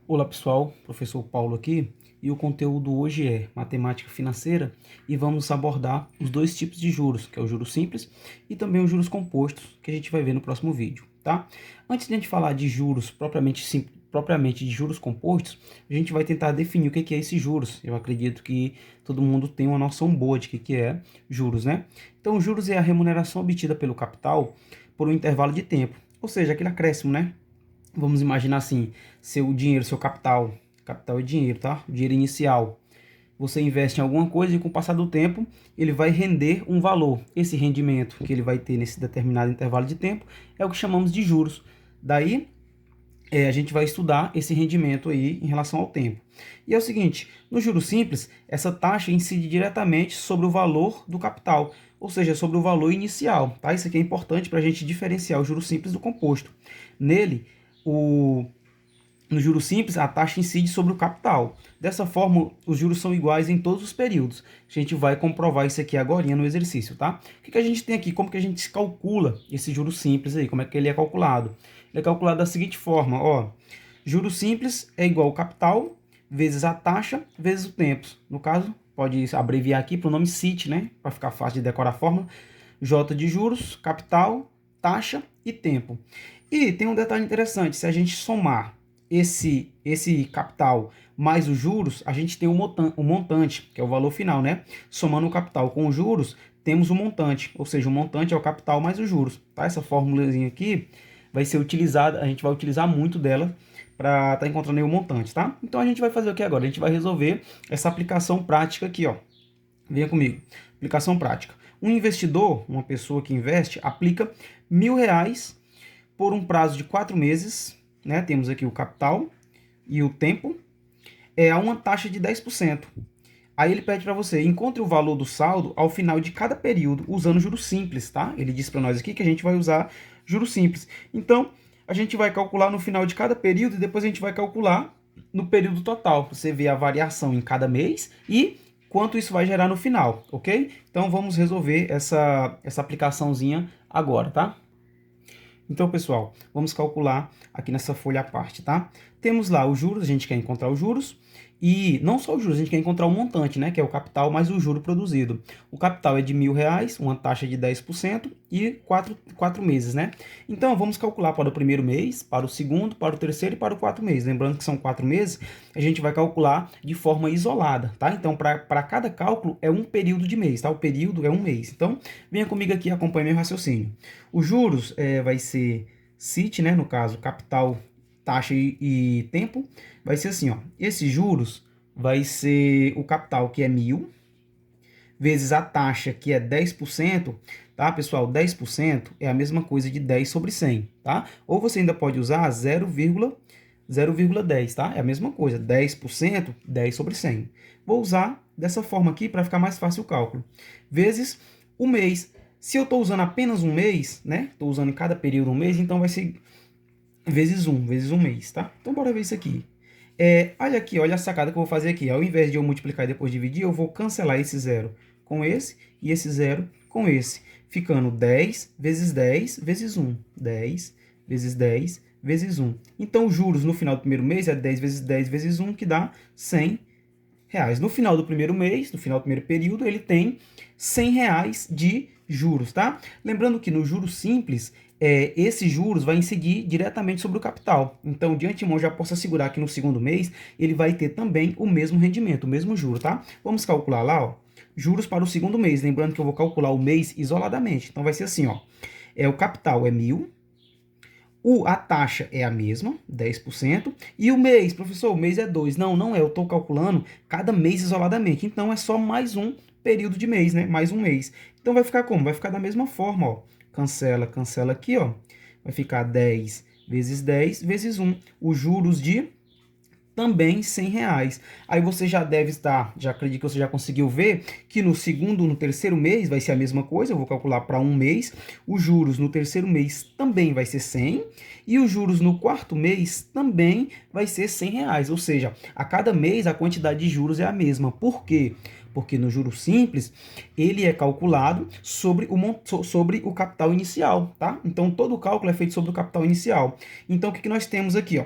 Olá pessoal, professor Paulo aqui, e o conteúdo hoje é matemática financeira e vamos abordar os dois tipos de juros, que é o juros simples e também os juros compostos, que a gente vai ver no próximo vídeo, tá? Antes de a gente falar de juros propriamente de juros compostos, a gente vai tentar definir o que é esses juros. Eu acredito que todo mundo tem uma noção boa de que é juros, né? Então, juros é a remuneração obtida pelo capital por um intervalo de tempo, ou seja, aquele acréscimo, né? Vamos imaginar assim, seu dinheiro, seu capital é dinheiro, tá? Dinheiro inicial. Você investe em alguma coisa e com o passar do tempo, ele vai render um valor. Esse rendimento que ele vai ter nesse determinado intervalo de tempo é o que chamamos de juros. Daí, a gente vai estudar esse rendimento aí em relação ao tempo. E é o seguinte, no juros simples, essa taxa incide diretamente sobre o valor do capital, ou seja, sobre o valor inicial, tá? Isso aqui é importante para a gente diferenciar o juros simples do composto. Nele, o, no juros simples, a taxa incide sobre o capital. Dessa forma, os juros são iguais em todos os períodos. A gente vai comprovar isso aqui agora no exercício, tá? O que a gente tem aqui? Como que a gente calcula esse juros simples aí? Como é que ele é calculado? Ele é calculado da seguinte forma, ó. Juros simples é igual ao capital vezes a taxa vezes o tempo. No caso, pode abreviar aqui para o nome CIT, né? Para ficar fácil de decorar a fórmula. J de juros, capital, taxa e tempo. E tem um detalhe interessante, se a gente somar esse capital mais os juros, a gente tem o montante, que é o valor final, né? Somando o capital com os juros, temos o montante, ou seja, o montante é o capital mais os juros, tá? Essa formulazinha aqui vai ser utilizada, a gente vai utilizar muito dela para estar encontrando aí o montante, tá? Então a gente vai fazer o que agora? A gente vai resolver essa aplicação prática aqui, ó. Venha comigo. Aplicação prática. Um investidor, uma pessoa que investe, aplica R$ 1.000 por um prazo de 4 meses, né? Temos aqui o capital e o tempo, a uma taxa de 10%. Aí ele pede para você, encontre o valor do saldo ao final de cada período, usando juros simples, tá? Ele diz para nós aqui que a gente vai usar juros simples. Então, a gente vai calcular no final de cada período e depois a gente vai calcular no período total. Você vê a variação em cada mês e quanto isso vai gerar no final, ok? Então, vamos resolver essa aplicaçãozinha agora, tá? Então, pessoal, vamos calcular aqui nessa folha à parte, tá? Temos lá os juros, a gente quer encontrar os juros, e não só os juros, a gente quer encontrar o montante, né? Que é o capital mais o juro produzido. O capital é de R$ 1.000, uma taxa de 10% e 4 meses, né? Então, vamos calcular para o primeiro mês, para o segundo, para o terceiro e para o quarto mês. Lembrando que são 4 meses, a gente vai calcular de forma isolada, tá? Então, para cada cálculo é um período de mês, tá? O período é um mês. Então, venha comigo aqui e acompanhe meu raciocínio. Os juros vai ser CIT, né? No caso, capital, taxa e tempo. Vai ser assim, ó. Esses juros vai ser o capital, que é 1.000, vezes a taxa, que é 10%, tá, pessoal? 10% é a mesma coisa de 10 sobre 100, tá? Ou você ainda pode usar 0,10, tá? É a mesma coisa, 10%, 10 sobre 100. Vou usar dessa forma aqui para ficar mais fácil o cálculo. Vezes o mês. Se eu estou usando apenas um mês, né? Estou usando em cada período um mês, então vai ser vezes um mês, tá? Então, bora ver isso aqui. Olha aqui, olha a sacada que eu vou fazer aqui. Ao invés de eu multiplicar e depois dividir, eu vou cancelar esse zero com esse e esse zero com esse. Ficando 10 vezes 10 vezes 1. 10 vezes 10 vezes 1. Então, os juros no final do primeiro mês é 10 vezes 10 vezes 1, que dá R$ 100. No final do primeiro mês, no final do primeiro período, ele tem R$ 100 de juros, tá? Lembrando que no juros simples, esses juros vai incidir diretamente sobre o capital. Então, de antemão, já posso assegurar que no segundo mês, ele vai ter também o mesmo rendimento, o mesmo juro, tá? Vamos calcular lá, ó, juros para o segundo mês. Lembrando que eu vou calcular o mês isoladamente. Então, vai ser assim, ó, o capital é 1.000, a taxa é a mesma, 10%, e o mês, professor, o mês é 2. Não, não é, eu estou calculando cada mês isoladamente, então é só mais um período de mês, né? Mais um mês. Então vai ficar como? Vai ficar da mesma forma, ó. Cancela, cancela aqui, ó. Vai ficar 10 vezes 10 vezes 1. Os juros de também R$ 100. Aí você já deve estar, já acredito que você já conseguiu ver que no segundo, no terceiro mês vai ser a mesma coisa. Eu vou calcular para um mês. Os juros no terceiro mês também vai ser 100 e os juros no quarto mês também vai ser R$ 100. Ou seja, a cada mês a quantidade de juros é a mesma. Por quê? Porque no juros simples, ele é calculado sobre o capital inicial, tá? Então, todo o cálculo é feito sobre o capital inicial. Então, o que nós temos aqui, ó?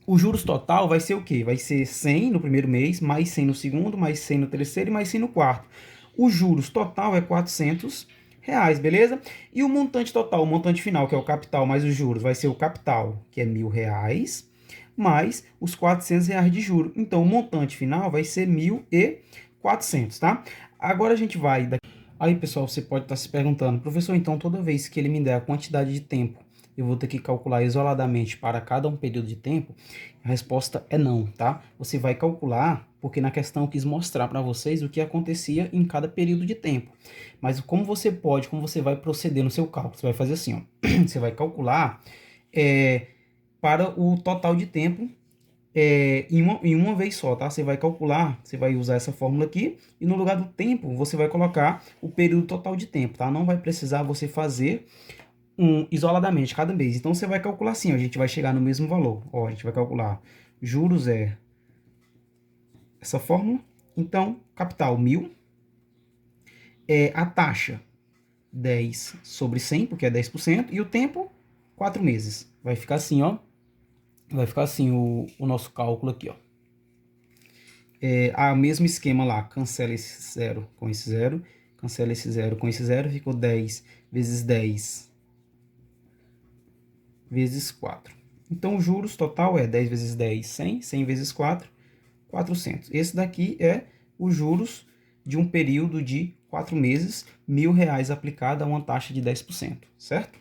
O juros total vai ser o quê? Vai ser 100 no primeiro mês, mais 100 no segundo, mais 100 no terceiro e mais 100 no quarto. O juros total é R$ 400, beleza? E o montante total, o montante final, que é o capital mais os juros, vai ser o capital, que é R$ 1.000, mais os R$ 400 de juros. Então, o montante final vai ser 1.400, tá? Agora a gente vai... Aí, pessoal, você pode estar se perguntando, professor, então toda vez que ele me der a quantidade de tempo, eu vou ter que calcular isoladamente para cada um período de tempo? A resposta é não, tá? Você vai calcular, porque na questão eu quis mostrar para vocês o que acontecia em cada período de tempo. Mas como você vai proceder no seu cálculo? Você vai fazer assim, ó. Você vai calcular para o total de tempo em uma vez só, tá? Você vai calcular, você vai usar essa fórmula aqui, e no lugar do tempo, você vai colocar o período total de tempo, tá? Não vai precisar você fazer isoladamente cada mês. Então, você vai calcular assim, ó, a gente vai chegar no mesmo valor. Ó, a gente vai calcular juros essa fórmula. Então, capital 1.000, a taxa 10 sobre 100, porque é 10%, e o tempo 4 meses. Vai ficar assim, ó. Vai ficar assim o nosso cálculo aqui, ó. O mesmo esquema lá, cancela esse zero com esse zero, cancela esse zero com esse zero, ficou 10 vezes 10 vezes 4. Então, o juros total é 10 vezes 10, 100, 100 vezes 4, 400. Esse daqui é os juros de um período de 4 meses, R$ 1.000 aplicado a uma taxa de 10%, certo?